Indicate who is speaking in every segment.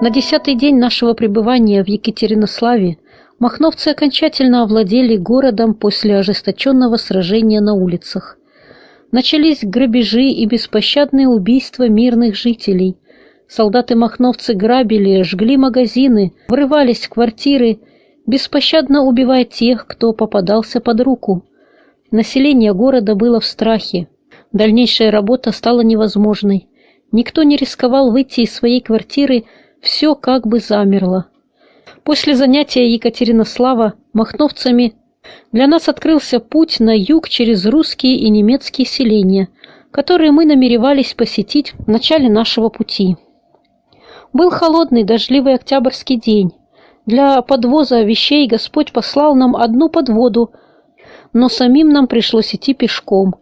Speaker 1: На 10-й день нашего пребывания в Екатеринославе махновцы окончательно овладели городом после ожесточенного сражения на улицах. Начались грабежи и беспощадные убийства мирных жителей. Солдаты-махновцы грабили, жгли магазины, врывались в квартиры, беспощадно убивая тех, кто попадался под руку. Население города было в страхе. Дальнейшая работа стала невозможной. Никто не рисковал выйти из своей квартиры, все как бы замерло. После занятия Екатеринослава махновцами для нас открылся путь на юг через русские и немецкие селения, которые мы намеревались посетить в начале нашего пути. Был холодный, дождливый октябрьский день. Для подвоза вещей Господь послал нам одну подводу, но самим нам пришлось идти пешком.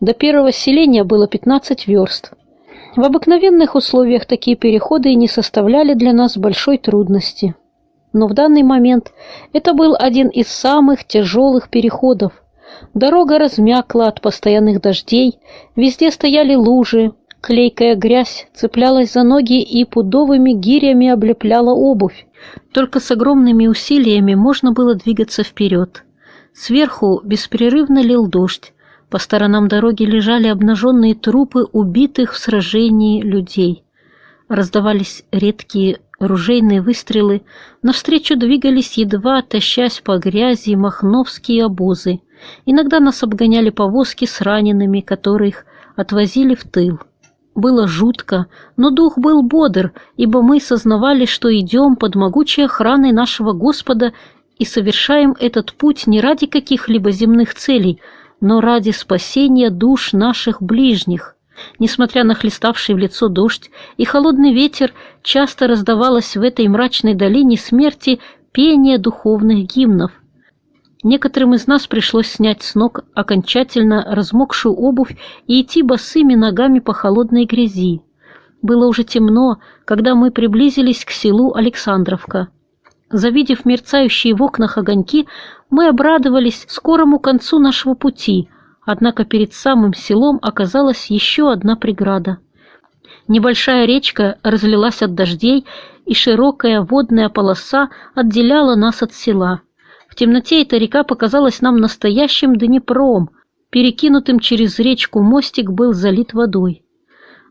Speaker 1: До первого селения было 15 верст. В обыкновенных условиях такие переходы не составляли для нас большой трудности. Но в данный момент это был один из самых тяжелых переходов. Дорога размякла от постоянных дождей, везде стояли лужи, клейкая грязь цеплялась за ноги и пудовыми гирями облепляла обувь. Только с огромными усилиями можно было двигаться вперед. Сверху беспрерывно лил дождь. По сторонам дороги лежали обнаженные трупы убитых в сражении людей. Раздавались редкие ружейные выстрелы, навстречу двигались, едва тащась по грязи, махновские обозы. Иногда нас обгоняли повозки с ранеными, которых отвозили в тыл. Было жутко, но дух был бодр, ибо мы сознавали, что идем под могучей охраной нашего Господа и совершаем этот путь не ради каких-либо земных целей, но ради спасения душ наших ближних. Несмотря на хлеставший в лицо дождь и холодный ветер, часто раздавалось в этой мрачной долине смерти пение духовных гимнов. Некоторым из нас пришлось снять с ног окончательно размокшую обувь и идти босыми ногами по холодной грязи. Было уже темно, когда мы приблизились к селу Александровка. Завидев мерцающие в окнах огоньки, мы обрадовались скорому концу нашего пути, однако перед самым селом оказалась еще одна преграда. Небольшая речка разлилась от дождей, и широкая водная полоса отделяла нас от села. В темноте эта река показалась нам настоящим Днепром. Перекинутым через речку мостик был залит водой.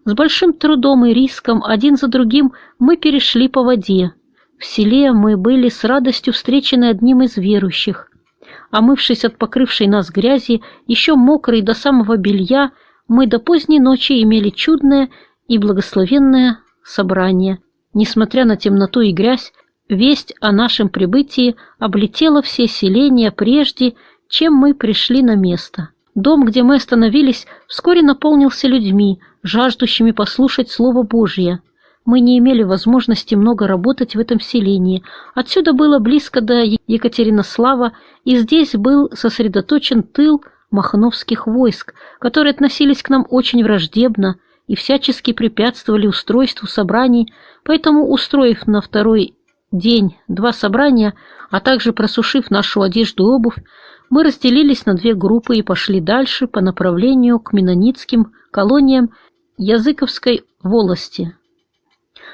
Speaker 1: С большим трудом и риском один за другим мы перешли по воде. В селе мы были с радостью встречены одним из верующих. Омывшись от покрывшей нас грязи, еще мокрой до самого белья, мы до поздней ночи имели чудное и благословенное собрание. Несмотря на темноту и грязь, весть о нашем прибытии облетела все селения прежде, чем мы пришли на место. Дом, где мы остановились, вскоре наполнился людьми, жаждущими послушать Слово Божье. Мы не имели возможности много работать в этом селении. Отсюда было близко до Екатеринослава, и здесь был сосредоточен тыл махновских войск, которые относились к нам очень враждебно и всячески препятствовали устройству собраний, поэтому, устроив на второй день 2 собрания, а также просушив нашу одежду и обувь, мы разделились на 2 группы и пошли дальше по направлению к менонитским колониям Языковской волости.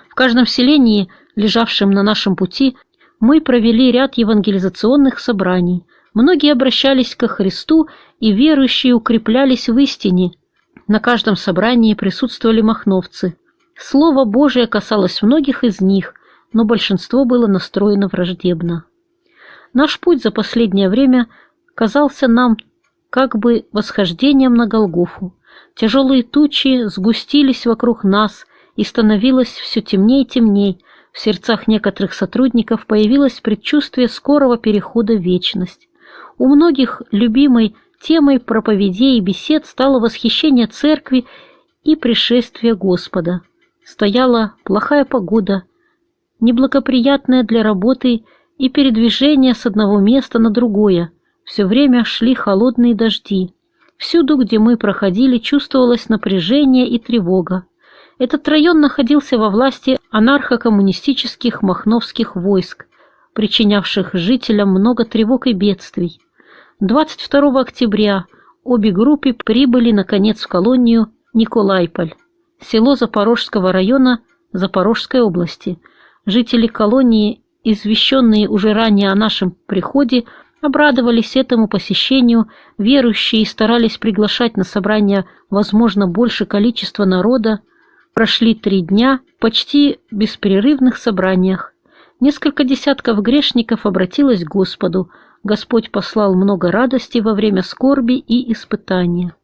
Speaker 1: В каждом селении, лежавшем на нашем пути, мы провели ряд евангелизационных собраний. Многие обращались ко Христу, и верующие укреплялись в истине. На каждом собрании присутствовали махновцы. Слово Божие касалось многих из них, но большинство было настроено враждебно. Наш путь за последнее время казался нам как бы восхождением на Голгофу. Тяжелые тучи сгустились вокруг нас, и становилось все темнее и темнее. В сердцах некоторых сотрудников появилось предчувствие скорого перехода в вечность. У многих любимой темой проповедей и бесед стало восхищение церкви и пришествие Господа. Стояла плохая погода, неблагоприятная для работы и передвижения с одного места на другое. Все время шли холодные дожди. Всюду, где мы проходили, чувствовалось напряжение и тревога. Этот район находился во власти анархо-коммунистических махновских войск, причинявших жителям много тревог и бедствий. 22 октября обе группы прибыли, наконец, в колонию Николайполь, село Запорожского района Запорожской области. Жители колонии, извещенные уже ранее о нашем приходе, обрадовались этому посещению, верующие старались приглашать на собрание возможно больше количества народа. Прошли 3 дня в почти беспрерывных собраниях. Несколько десятков грешников обратилось к Господу. Господь послал много радости во время скорби и испытания.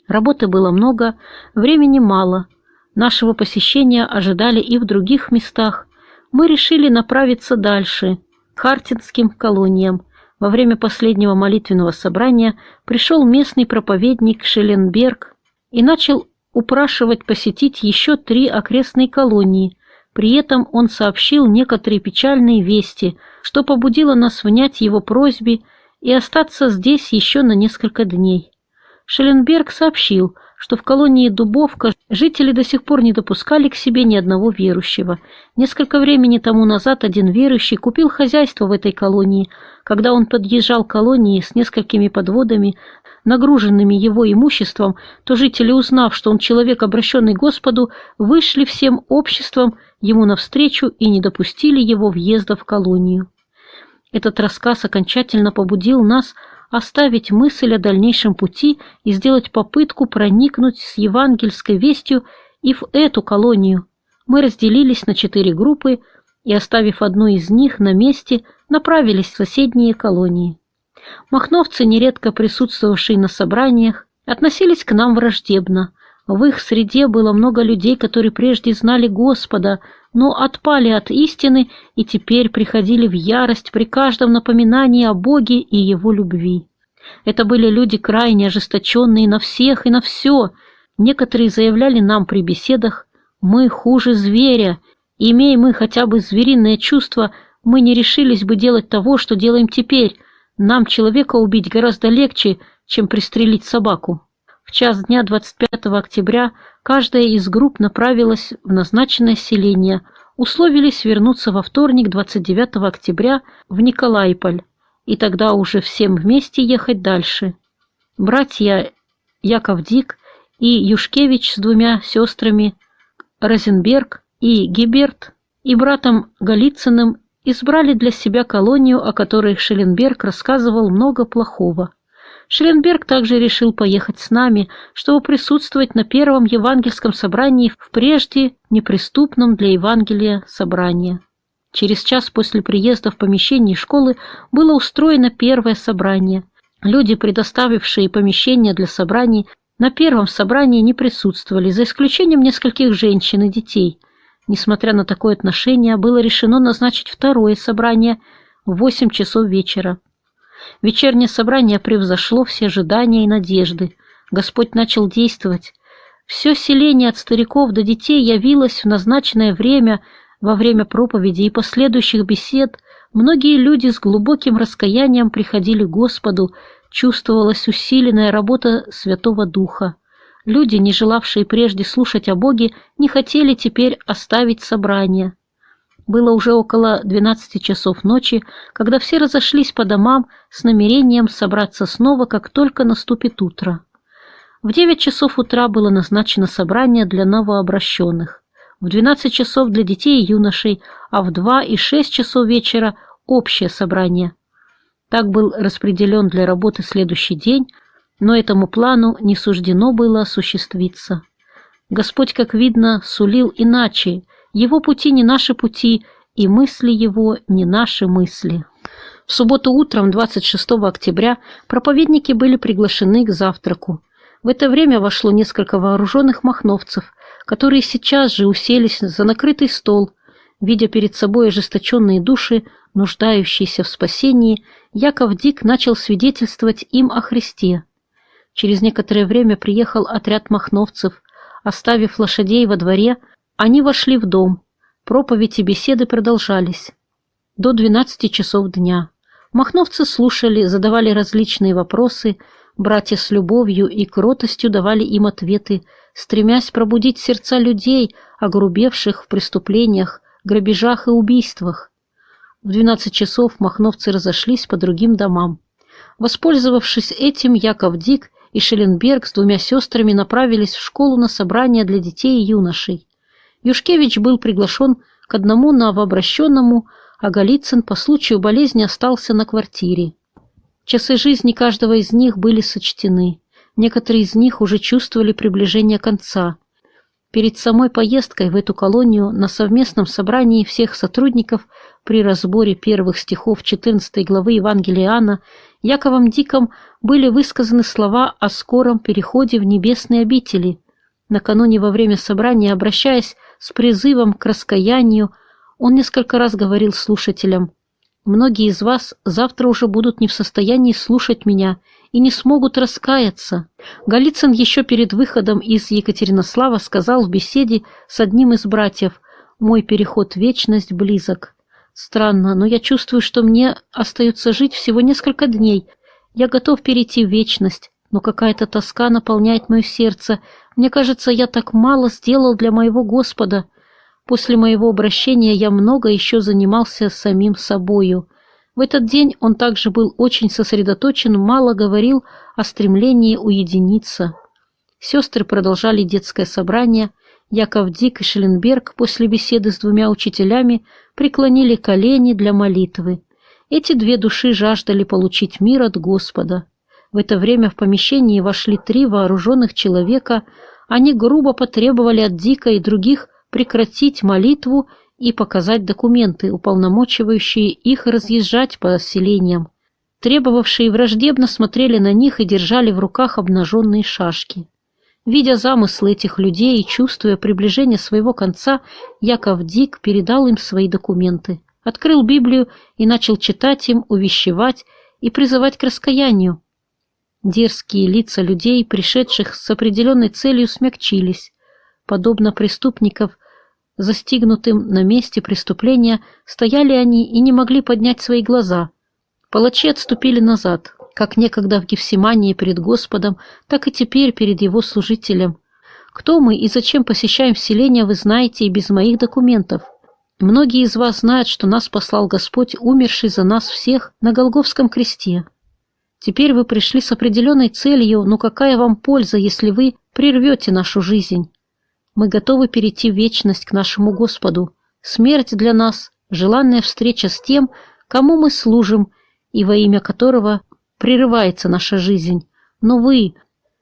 Speaker 1: Работы было много, времени мало. Нашего посещения ожидали и в других местах. Мы решили направиться дальше, к хартинским колониям. Во время последнего молитвенного собрания пришел местный проповедник Шелленберг и начал упрашивать посетить еще 3 окрестные колонии. При этом он сообщил некоторые печальные вести, что побудило нас внять его просьбе и остаться здесь еще на несколько дней. Шелленберг сообщил, что в колонии Дубовка жители до сих пор не допускали к себе ни одного верующего. Несколько времени тому назад один верующий купил хозяйство в этой колонии. Когда он подъезжал к колонии с несколькими подводами, нагруженными его имуществом, то жители, узнав, что он человек, обращенный к Господу, вышли всем обществом ему навстречу и не допустили его въезда в колонию. Этот рассказ окончательно побудил нас оставить мысль о дальнейшем пути и сделать попытку проникнуть с евангельской вестью и в эту колонию. Мы разделились на 4 группы и, оставив одну из них на месте, направились в соседние колонии. Махновцы, нередко присутствовавшие на собраниях, относились к нам враждебно. В их среде было много людей, которые прежде знали Господа, но отпали от истины и теперь приходили в ярость при каждом напоминании о Боге и Его любви. Это были люди крайне ожесточенные на всех и на все. Некоторые заявляли нам при беседах: «Мы хуже зверя, и имея мы хотя бы звериное чувство, мы не решились бы делать того, что делаем теперь. Нам человека убить гораздо легче, чем пристрелить собаку». В час дня 25 октября каждая из групп направилась в назначенное селение. Условились вернуться во вторник 29 октября в Николайполь, и тогда уже всем вместе ехать дальше. Братья Яков Дик и Юшкевич с 2 сестрами, Розенберг и Гиберт, и братом Голицыным избрали для себя колонию, о которой Шелленберг рассказывал много плохого. Шелленберг также решил поехать с нами, чтобы присутствовать на первом евангельском собрании в прежде неприступном для Евангелия собрании. Через час после приезда в помещении школы было устроено первое собрание. Люди, предоставившие помещение для собраний, на первом собрании не присутствовали, за исключением нескольких женщин и детей. Несмотря на такое отношение, было решено назначить второе собрание в 8 часов вечера. Вечернее собрание превзошло все ожидания и надежды. Господь начал действовать. Все селение от стариков до детей явилось в назначенное время. Во время проповеди и последующих бесед многие люди с глубоким раскаянием приходили к Господу, чувствовалась усиленная работа Святого Духа. Люди, не желавшие прежде слушать о Боге, не хотели теперь оставить собрание. Было уже около 12 часов ночи, когда все разошлись по домам с намерением собраться снова, как только наступит утро. В 9 часов утра было назначено собрание для новообращенных, в 12 часов для детей и юношей, а в 2 и 6 часов вечера общее собрание. Так был распределен для работы следующий день, но этому плану не суждено было осуществиться. Господь, как видно, сулил иначе. Его пути не наши пути, и мысли Его не наши мысли. В субботу утром, 26 октября, проповедники были приглашены к завтраку. В это время вошло несколько вооруженных махновцев, которые сейчас же уселись за накрытый стол. Видя перед собой ожесточенные души, нуждающиеся в спасении, Яков Дик начал свидетельствовать им о Христе. Через некоторое время приехал отряд махновцев. Оставив лошадей во дворе, они вошли в дом. Проповедь и беседы продолжались до 12 часов дня. Махновцы слушали, задавали различные вопросы. Братья с любовью и кротостью давали им ответы, стремясь пробудить сердца людей, огрубевших в преступлениях, грабежах и убийствах. В 12 часов махновцы разошлись по другим домам. Воспользовавшись этим, Яков Дик и Шелленберг с 2 сестрами направились в школу на собрание для детей и юношей. Юшкевич был приглашен к одному новообращенному, а Голицын по случаю болезни остался на квартире. Часы жизни каждого из них были сочтены. Некоторые из них уже чувствовали приближение конца. Перед самой поездкой в эту колонию на совместном собрании всех сотрудников при разборе первых стихов 14 главы Евангелия Иоанна Яковом Диком были высказаны слова о скором переходе в небесные обители. Накануне во время собрания, обращаясь с призывом к раскаянию, он несколько раз говорил слушателям: «Многие из вас завтра уже будут не в состоянии слушать меня и не смогут раскаяться». Голицын еще перед выходом из Екатеринослава сказал в беседе с одним из братьев: «Мой переход в вечность близок. Странно, но я чувствую, что мне остается жить всего несколько дней. Я готов перейти в вечность, но какая-то тоска наполняет мое сердце. Мне кажется, я так мало сделал для моего Господа. После моего обращения я много еще занимался самим собою». В этот день он также был очень сосредоточен, мало говорил о стремлении уединиться. Сестры продолжали детское собрание. Яков Дик и Шелленберг после беседы с двумя учителями преклонили колени для молитвы. Эти две души жаждали получить мир от Господа. В это время в помещение вошли 3 вооруженных человека. Они грубо потребовали от Дика и других прекратить молитву и показать документы, уполномочивающие их разъезжать по селениям. Требовавшие враждебно смотрели на них и держали в руках обнаженные шашки. Видя замыслы этих людей и чувствуя приближение своего конца, Яков Дик передал им свои документы, открыл Библию и начал читать им, увещевать и призывать к раскаянию. Дерзкие лица людей, пришедших с определенной целью, смягчились. Подобно преступников, застигнутым на месте преступления, стояли они и не могли поднять свои глаза. Палачи отступили назад, как некогда в Гефсимании перед Господом, так и теперь перед Его служителем. Кто мы и зачем посещаем селения, вы знаете и без моих документов. Многие из вас знают, что нас послал Господь, умерший за нас всех на Голгофском кресте. Теперь вы пришли с определенной целью, но какая вам польза, если вы прервете нашу жизнь? Мы готовы перейти в вечность к нашему Господу. Смерть для нас – желанная встреча с тем, кому мы служим, и во имя которого прерывается наша жизнь. Но вы,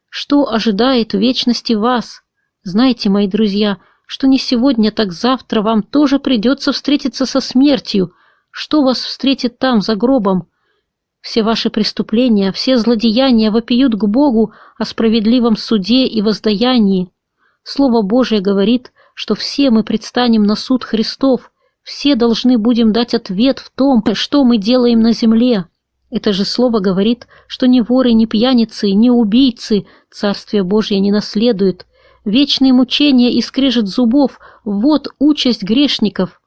Speaker 1: что ожидает в вечности вас? Знаете, мои друзья, что не сегодня, так завтра вам тоже придется встретиться со смертью. Что вас встретит там, за гробом? Все ваши преступления, все злодеяния вопиют к Богу о справедливом суде и воздаянии. Слово Божие говорит, что все мы предстанем на суд Христов, все должны будем дать ответ в том, что мы делаем на земле. Это же слово говорит, что ни воры, ни пьяницы, ни убийцы Царствие Божье не наследуют. Вечные мучения и скрежет зубов – вот участь грешников.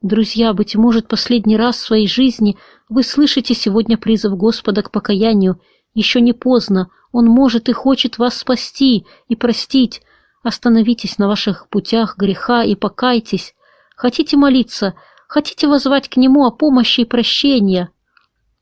Speaker 1: Друзья, быть может, последний раз в своей жизни вы слышите сегодня призыв Господа к покаянию. Еще не поздно, Он может и хочет вас спасти и простить. Остановитесь на ваших путях греха и покайтесь. Хотите молиться, хотите воззвать к Нему о помощи и прощении.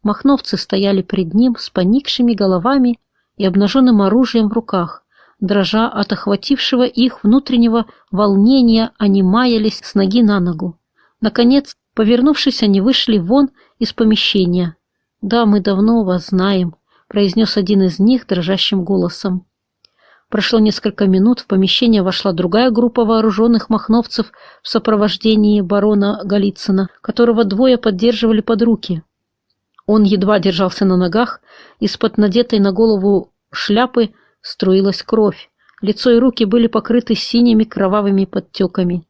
Speaker 1: Махновцы стояли пред Ним с поникшими головами и обнаженным оружием в руках. Дрожа от охватившего их внутреннего волнения, они маялись с ноги на ногу. Наконец, повернувшись, они вышли вон из помещения. «Да, мы давно вас знаем», — произнес один из них дрожащим голосом. Прошло несколько минут, в помещение вошла другая группа вооруженных махновцев в сопровождении барона Голицына, которого 2 поддерживали под руки. Он едва держался на ногах, из-под надетой на голову шляпы струилась кровь, лицо и руки были покрыты синими кровавыми подтеками.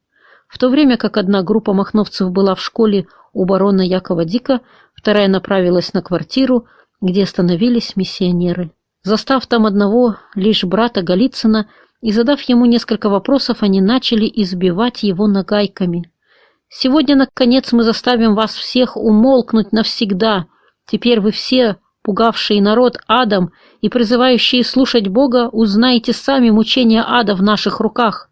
Speaker 1: В то время как одна группа махновцев была в школе у барона Якова Дика, вторая направилась на квартиру, где остановились миссионеры. Застав там одного лишь брата Голицына и задав ему несколько вопросов, они начали избивать его нагайками. «Сегодня, наконец, мы заставим вас всех умолкнуть навсегда. Теперь вы все, пугавшие народ адом и призывающие слушать Бога, узнаете сами мучения ада в наших руках.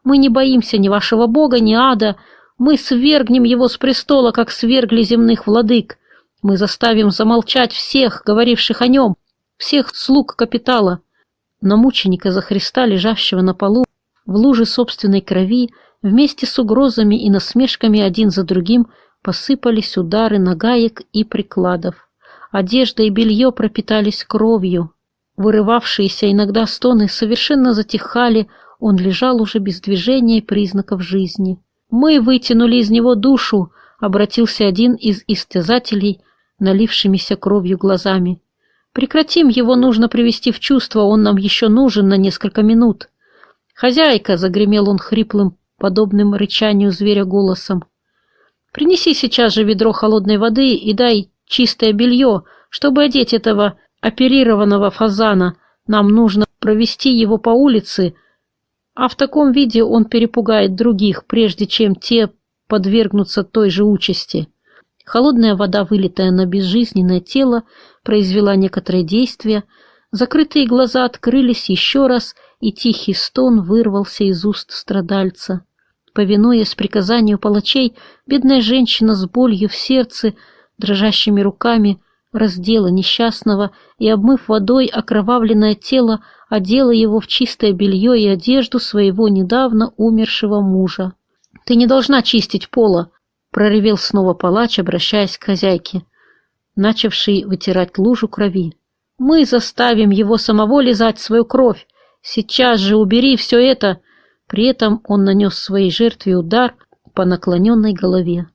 Speaker 1: Мы не боимся ни вашего Бога, ни ада. Мы свергнем его с престола, как свергли земных владык. Мы заставим замолчать всех, говоривших о нем, всех слуг капитала». На мученика за Христа, лежащего на полу, в луже собственной крови, вместе с угрозами и насмешками один за другим посыпались удары нагаек и прикладов. Одежда и белье пропитались кровью. Вырывавшиеся иногда стоны совершенно затихали, он лежал уже без движения и признаков жизни. «Мы вытянули из него душу», — обратился один из истязателей, налившимися кровью глазами. «Прекратим, его нужно привести в чувство, он нам еще нужен на несколько минут». «Хозяйка», — загремел он хриплым, подобным рычанию зверя голосом, «принеси сейчас же ведро холодной воды и дай чистое белье, чтобы одеть этого оперированного фазана. Нам нужно провести его по улице, а в таком виде он перепугает других, прежде чем те подвергнутся той же участи». Холодная вода, вылитая на безжизненное тело, произвела некоторое действие. Закрытые глаза открылись еще раз, и тихий стон вырвался из уст страдальца. Повинуясь приказанию палачей, бедная женщина с болью в сердце, дрожащими руками, раздела несчастного и, обмыв водой окровавленное тело, одела его в чистое белье и одежду своего недавно умершего мужа. «Ты не должна чистить пола!» — проревел снова палач, обращаясь к хозяйке, начавшей вытирать лужу крови. «Мы заставим его самого лизать свою кровь! Сейчас же убери все это!» При этом он нанес своей жертве удар по наклоненной голове.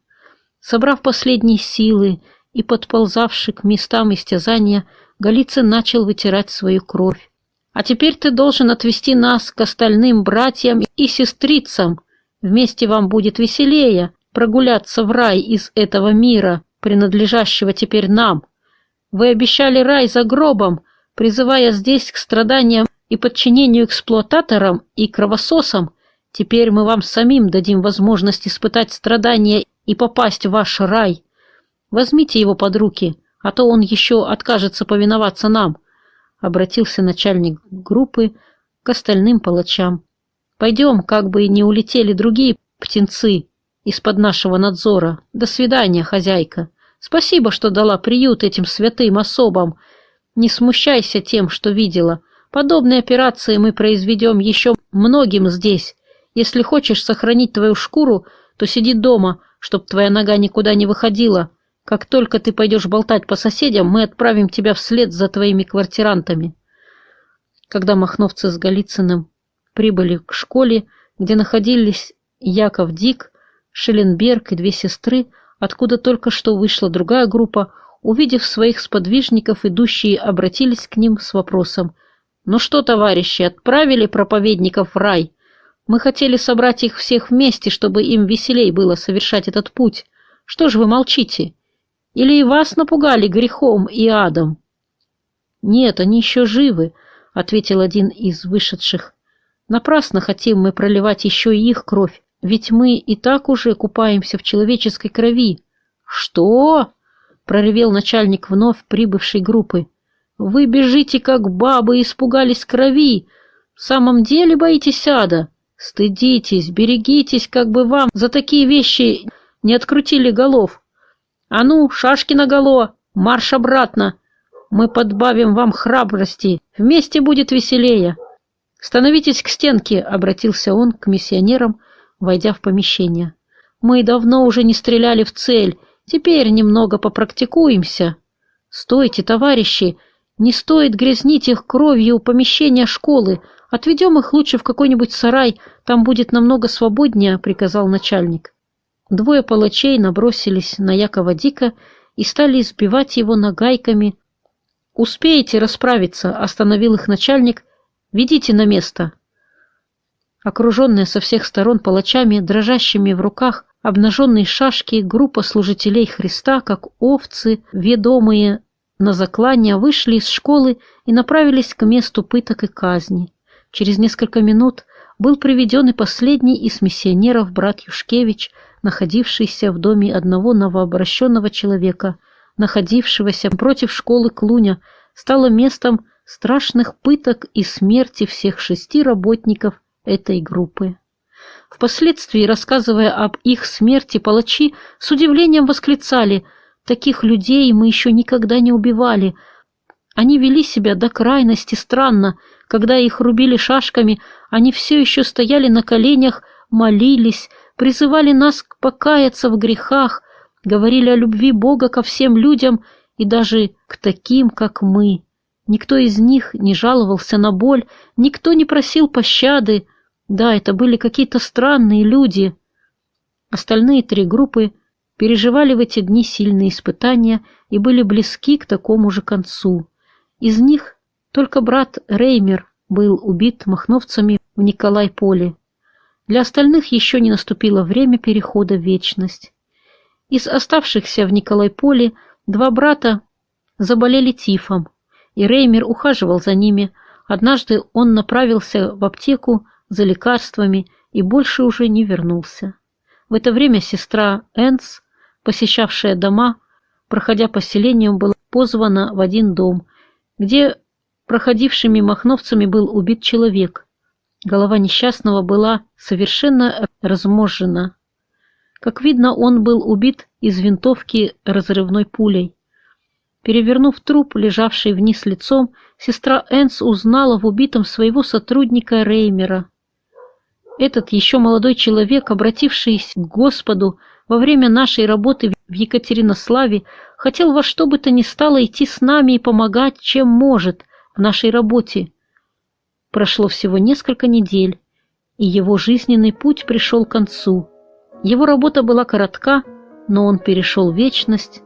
Speaker 1: Собрав последние силы и подползавший к местам истязания, Голицын начал вытирать свою кровь. «А теперь ты должен отвести нас к остальным братьям и сестрицам. Вместе вам будет веселее прогуляться в рай из этого мира, принадлежащего теперь нам. Вы обещали рай за гробом, призывая здесь к страданиям и подчинению эксплуататорам и кровососам. Теперь мы вам самим дадим возможность испытать страдания и попасть в ваш рай. Возьмите его под руки, а то он еще откажется повиноваться нам», — обратился начальник группы к остальным палачам. «Пойдем, как бы не улетели другие птенцы из-под нашего надзора. До свидания, хозяйка. Спасибо, что дала приют этим святым особам. Не смущайся тем, что видела. Подобные операции мы произведем еще многим здесь. Если хочешь сохранить твою шкуру, то сиди дома, чтоб твоя нога никуда не выходила. Как только ты пойдешь болтать по соседям, мы отправим тебя вслед за твоими квартирантами». Когда махновцы с Голицыным прибыли к школе, где находились Яков Дик, Шелленберг и две сестры, откуда только что вышла другая группа, увидев своих сподвижников, идущие обратились к ним с вопросом: «Ну что, товарищи, отправили проповедников в рай? Мы хотели собрать их всех вместе, чтобы им веселей было совершать этот путь. Что же вы молчите? Или и вас напугали грехом и адом?» «Нет, они еще живы», — ответил один из вышедших. «Напрасно хотим мы проливать еще и их кровь, ведь мы и так уже купаемся в человеческой крови». «Что?» — проревел начальник вновь прибывшей группы. «Вы бежите, как бабы, испугались крови. В самом деле боитесь ада? Стыдитесь, берегитесь, как бы вам за такие вещи не открутили голов. А ну, шашки наголо, марш обратно. Мы подбавим вам храбрости, вместе будет веселее». «Становитесь к стенке», — обратился он к миссионерам, войдя в помещение. «Мы давно уже не стреляли в цель, теперь немного попрактикуемся». «Стойте, товарищи, не стоит грязнить их кровью помещения школы, отведем их лучше в какой-нибудь сарай, там будет намного свободнее», — приказал начальник. Двое палачей набросились на Якова Дика и стали избивать его нагайками. «Успеете расправиться», — остановил их начальник. «Ведите на место». Окруженная со всех сторон палачами, дрожащими в руках обнаженные шашки, группа служителей Христа, как овцы, ведомые на заклание, вышли из школы и направились к месту пыток и казни. Через несколько минут был приведен и последний из миссионеров, брат Юшкевич, находившийся в доме одного новообращенного человека, находившегося против школы Клуня, стало местом страшных пыток и смерти всех 6 работников этой группы. Впоследствии, рассказывая об их смерти, палачи с удивлением восклицали: «Таких людей мы еще никогда не убивали. Они вели себя до крайности странно. Когда их рубили шашками, они все еще стояли на коленях, молились, призывали нас покаяться в грехах, говорили о любви Бога ко всем людям и даже к таким, как мы. Никто из них не жаловался на боль, никто не просил пощады. Да, это были какие-то странные люди. Остальные 3 группы переживали в эти дни сильные испытания и были близки к такому же концу. Из них только брат Реймер был убит махновцами в Николай-Поле. Для остальных еще не наступило время перехода в вечность. Из оставшихся в Николай-Поле 2 брата заболели тифом, и Реймер ухаживал за ними. Однажды он направился в аптеку за лекарствами и больше уже не вернулся. В это время сестра Энс, посещавшая дома, проходя по селению, была позвана в один дом, где проходившими махновцами был убит человек. Голова несчастного была совершенно размозжена. Как видно, он был убит из винтовки разрывной пулей. Перевернув труп, лежавший вниз лицом, сестра Энс узнала в убитом своего сотрудника Реймера. Этот еще молодой человек, обратившийся к Господу во время нашей работы в Екатеринославе, хотел во что бы то ни стало идти с нами и помогать, чем может, в нашей работе. Прошло всего несколько недель, и его жизненный путь пришел к концу. Его работа была коротка, но он перешел в вечность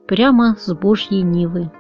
Speaker 1: прямо с Божьей нивы.